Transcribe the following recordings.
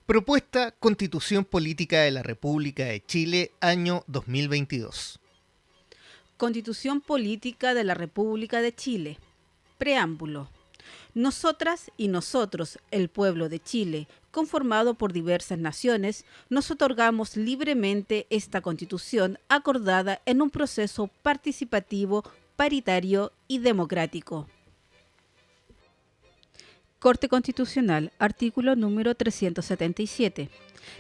Propuesta Constitución Política de la República de Chile, año 2022. Constitución Política de la República de Chile. Preámbulo. Nosotras y nosotros, el pueblo de Chile, conformado por diversas naciones, nos otorgamos libremente esta Constitución acordada en un proceso participativo, paritario y democrático. Corte Constitucional, artículo número 377.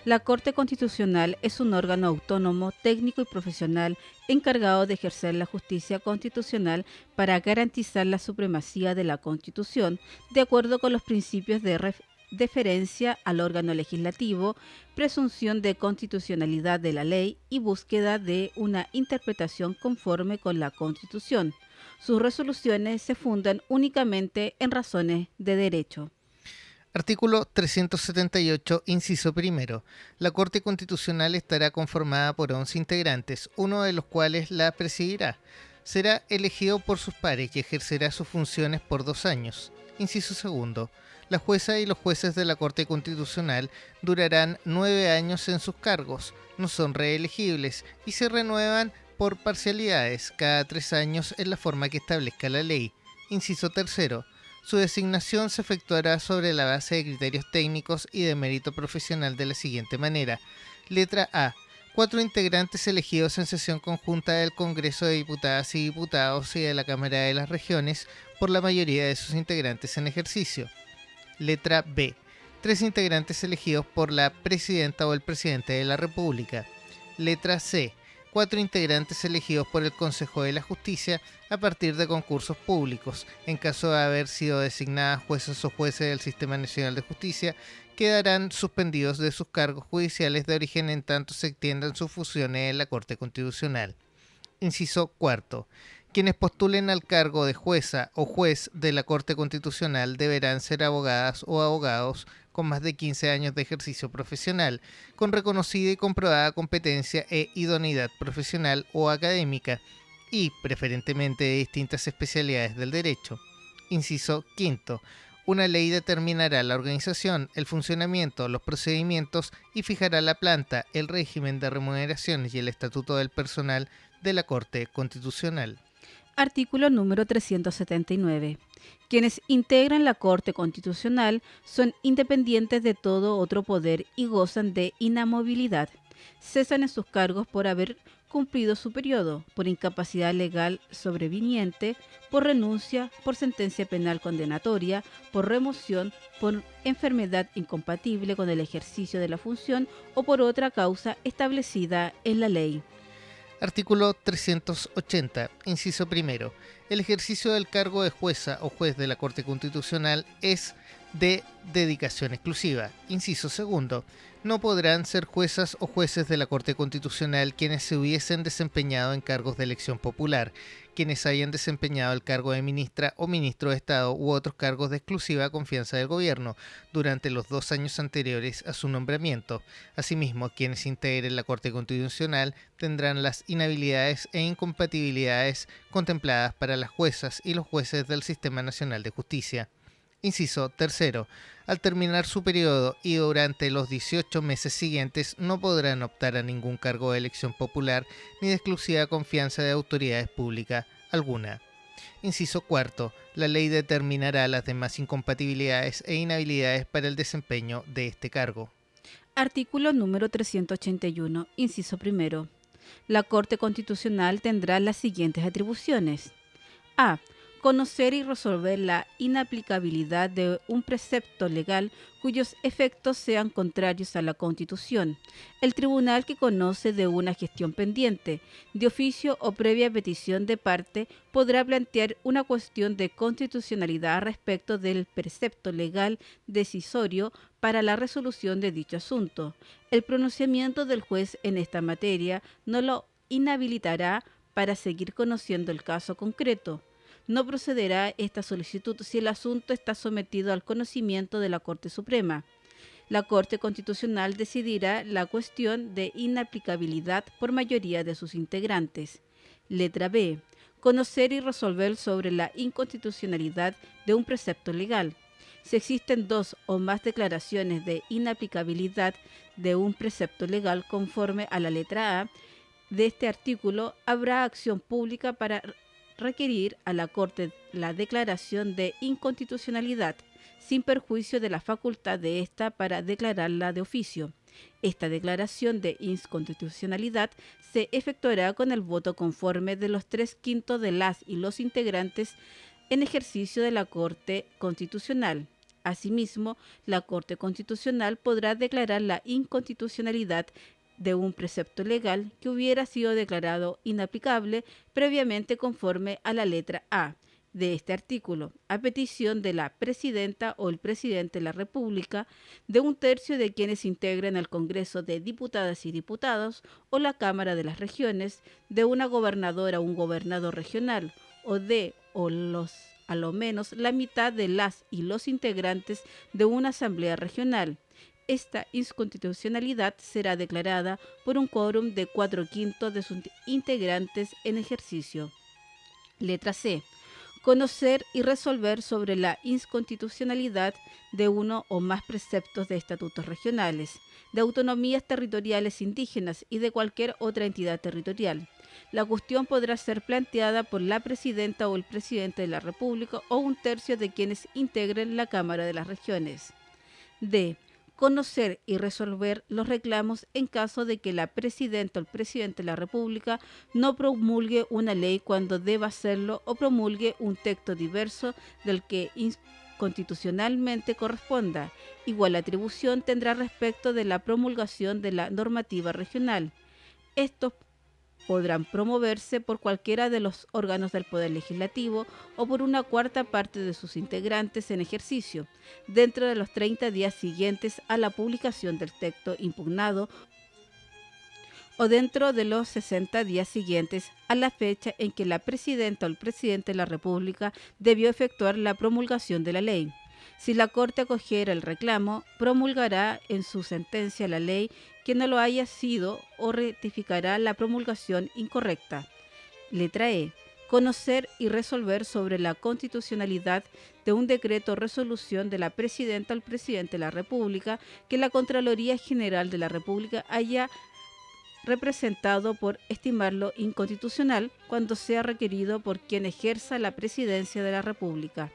La Corte Constitucional es un órgano autónomo, técnico y profesional encargado de ejercer la justicia constitucional para garantizar la supremacía de la Constitución, de acuerdo con los principios de deferencia al órgano legislativo, presunción de constitucionalidad de la ley y búsqueda de una interpretación conforme con la Constitución. Sus resoluciones se fundan únicamente en razones de derecho. Artículo 378, inciso primero. La Corte Constitucional estará conformada por 11 integrantes, uno de los cuales la presidirá. Será elegido por sus pares y ejercerá sus funciones por 2 años. Inciso segundo. La jueza y los jueces de la Corte Constitucional durarán 9 años en sus cargos, no son reelegibles y se renuevan por parcialidades cada 3 años en la forma que establezca la ley. Inciso tercero. Su designación se efectuará sobre la base de criterios técnicos y de mérito profesional de la siguiente manera. Letra A. 4 integrantes elegidos en sesión conjunta del Congreso de Diputadas y Diputados y de la Cámara de las Regiones por la mayoría de sus integrantes en ejercicio. Letra B. 3 integrantes elegidos por la Presidenta o el Presidente de la República. Letra C. 4 integrantes elegidos por el Consejo de la Justicia a partir de concursos públicos. En caso de haber sido designadas jueces o jueces del Sistema Nacional de Justicia, quedarán suspendidos de sus cargos judiciales de origen en tanto se extiendan sus funciones en la Corte Constitucional. Inciso cuarto. Quienes postulen al cargo de jueza o juez de la Corte Constitucional deberán ser abogadas o abogados con más de 15 años de ejercicio profesional, con reconocida y comprobada competencia e idoneidad profesional o académica, y preferentemente de distintas especialidades del derecho. Inciso quinto. Una ley determinará la organización, el funcionamiento, los procedimientos y fijará la planta, el régimen de remuneraciones y el estatuto del personal de la Corte Constitucional. Artículo número 379. Quienes integran la Corte Constitucional son independientes de todo otro poder y gozan de inamovilidad. Cesan en sus cargos por haber cumplido su periodo, por incapacidad legal sobreviniente, por renuncia, por sentencia penal condenatoria, por remoción, por enfermedad incompatible con el ejercicio de la función o por otra causa establecida en la ley. Artículo 380, inciso primero. El ejercicio del cargo de jueza o juez de la Corte Constitucional es de dedicación exclusiva. Inciso segundo. No podrán ser juezas o jueces de la Corte Constitucional quienes se hubiesen desempeñado en cargos de elección popular, quienes hayan desempeñado el cargo de ministra o ministro de Estado u otros cargos de exclusiva confianza del gobierno durante los 2 años anteriores a su nombramiento. Asimismo, quienes integren la Corte Constitucional tendrán las inhabilidades e incompatibilidades contempladas para las juezas y los jueces del Sistema Nacional de Justicia. Inciso tercero. Al terminar su periodo y durante los 18 meses siguientes no podrán optar a ningún cargo de elección popular ni de exclusiva confianza de autoridades públicas alguna. Inciso cuarto. La ley determinará las demás incompatibilidades e inhabilidades para el desempeño de este cargo. Artículo número 381, inciso primero. La Corte Constitucional tendrá las siguientes atribuciones. A. Conocer y resolver la inaplicabilidad de un precepto legal cuyos efectos sean contrarios a la Constitución. El tribunal que conoce de una gestión pendiente, de oficio o previa petición de parte, podrá plantear una cuestión de constitucionalidad respecto del precepto legal decisorio para la resolución de dicho asunto. El pronunciamiento del juez en esta materia no lo inhabilitará para seguir conociendo el caso concreto. No procederá esta solicitud si el asunto está sometido al conocimiento de la Corte Suprema. La Corte Constitucional decidirá la cuestión de inaplicabilidad por mayoría de sus integrantes. Letra B. Conocer y resolver sobre la inconstitucionalidad de un precepto legal. Si existen dos o más declaraciones de inaplicabilidad de un precepto legal conforme a la letra A de este artículo, habrá acción pública para requerir a la Corte la declaración de inconstitucionalidad, sin perjuicio de la facultad de ésta para declararla de oficio. Esta declaración de inconstitucionalidad se efectuará con el voto conforme de los 3/5 de las y los integrantes en ejercicio de la Corte Constitucional. Asimismo, la Corte Constitucional podrá declarar la inconstitucionalidad de un precepto legal que hubiera sido declarado inaplicable previamente conforme a la letra A de este artículo, a petición de la Presidenta o el Presidente de la República, de un tercio de quienes integran el Congreso de Diputadas y Diputados o la Cámara de las Regiones, de una gobernadora o un gobernador regional, a lo menos la mitad de las y los integrantes de una asamblea regional. Esta inconstitucionalidad será declarada por un quórum de 4/5 de sus integrantes en ejercicio. Letra C. Conocer y resolver sobre la inconstitucionalidad de uno o más preceptos de estatutos regionales, de autonomías territoriales indígenas y de cualquier otra entidad territorial. La cuestión podrá ser planteada por la Presidenta o el Presidente de la República o un tercio de quienes integren la Cámara de las Regiones. D. Conocer y resolver los reclamos en caso de que la Presidenta o el Presidente de la República no promulgue una ley cuando deba hacerlo o promulgue un texto diverso del que constitucionalmente corresponda. Igual atribución tendrá respecto de la promulgación de la normativa regional. Estos podrán promoverse por cualquiera de los órganos del Poder Legislativo o por una cuarta parte de sus integrantes en ejercicio, dentro de los 30 días siguientes a la publicación del texto impugnado o dentro de los 60 días siguientes a la fecha en que la Presidenta o el Presidente de la República debió efectuar la promulgación de la ley. Si la Corte acogiera el reclamo, promulgará en su sentencia la ley que no lo haya sido o rectificará la promulgación incorrecta. Letra E. Conocer y resolver sobre la constitucionalidad de un decreto o resolución de la Presidenta o el Presidente de la República que la Contraloría General de la República haya representado por estimarlo inconstitucional cuando sea requerido por quien ejerza la Presidencia de la República.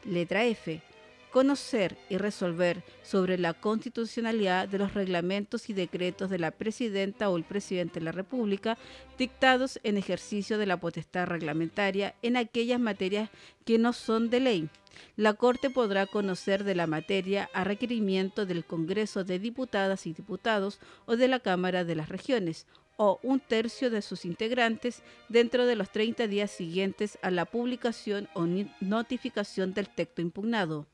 Letra F. Conocer y resolver sobre la constitucionalidad de los reglamentos y decretos de la Presidenta o el Presidente de la República dictados en ejercicio de la potestad reglamentaria en aquellas materias que no son de ley. La Corte podrá conocer de la materia a requerimiento del Congreso de Diputadas y Diputados o de la Cámara de las Regiones, o un tercio de sus integrantes dentro de los 30 días siguientes a la publicación o notificación del texto impugnado.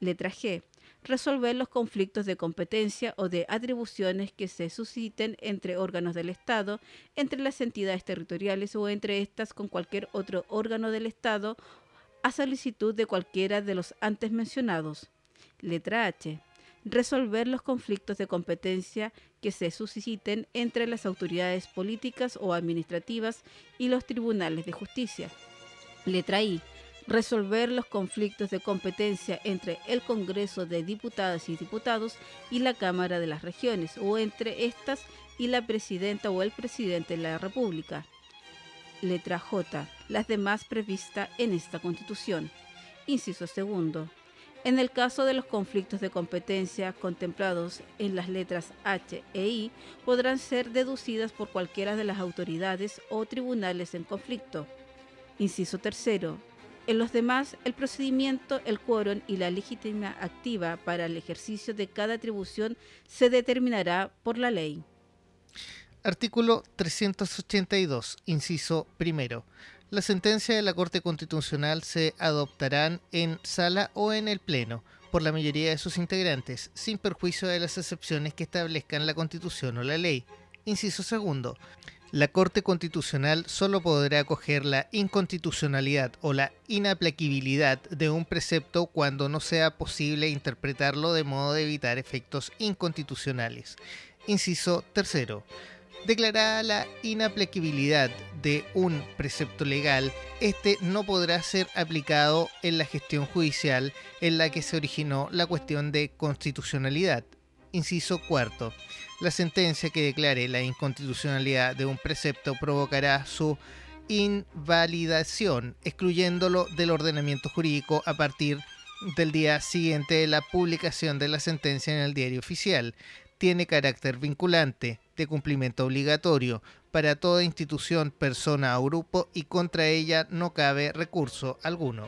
Letra G. Resolver los conflictos de competencia o de atribuciones que se susciten entre órganos del Estado, entre las entidades territoriales o entre estas con cualquier otro órgano del Estado a solicitud de cualquiera de los antes mencionados. Letra H. Resolver los conflictos de competencia que se susciten entre las autoridades políticas o administrativas y los tribunales de justicia. Letra I. Resolver los conflictos de competencia entre el Congreso de Diputadas y Diputados y la Cámara de las Regiones, o entre estas y la Presidenta o el Presidente de la República. Letra J. Las demás previstas en esta Constitución. Inciso segundo. En el caso de los conflictos de competencia contemplados en las letras H e I, podrán ser deducidas por cualquiera de las autoridades o tribunales en conflicto. Inciso tercero. En los demás, el procedimiento, el quórum y la legítima activa para el ejercicio de cada atribución se determinará por la ley. Artículo 382, inciso primero. La sentencia de la Corte Constitucional se adoptarán en sala o en el Pleno por la mayoría de sus integrantes, sin perjuicio de las excepciones que establezcan la Constitución o la ley. Inciso segundo. La Corte Constitucional solo podrá acoger la inconstitucionalidad o la inaplaquibilidad de un precepto cuando no sea posible interpretarlo de modo de evitar efectos inconstitucionales. Inciso tercero. Declarada la inaplicabilidad de un precepto legal, este no podrá ser aplicado en la gestión judicial en la que se originó la cuestión de constitucionalidad. Inciso cuarto. La sentencia que declare la inconstitucionalidad de un precepto provocará su invalidación, excluyéndolo del ordenamiento jurídico a partir del día siguiente de la publicación de la sentencia en el Diario Oficial. Tiene carácter vinculante, de cumplimiento obligatorio, para toda institución, persona o grupo y contra ella no cabe recurso alguno.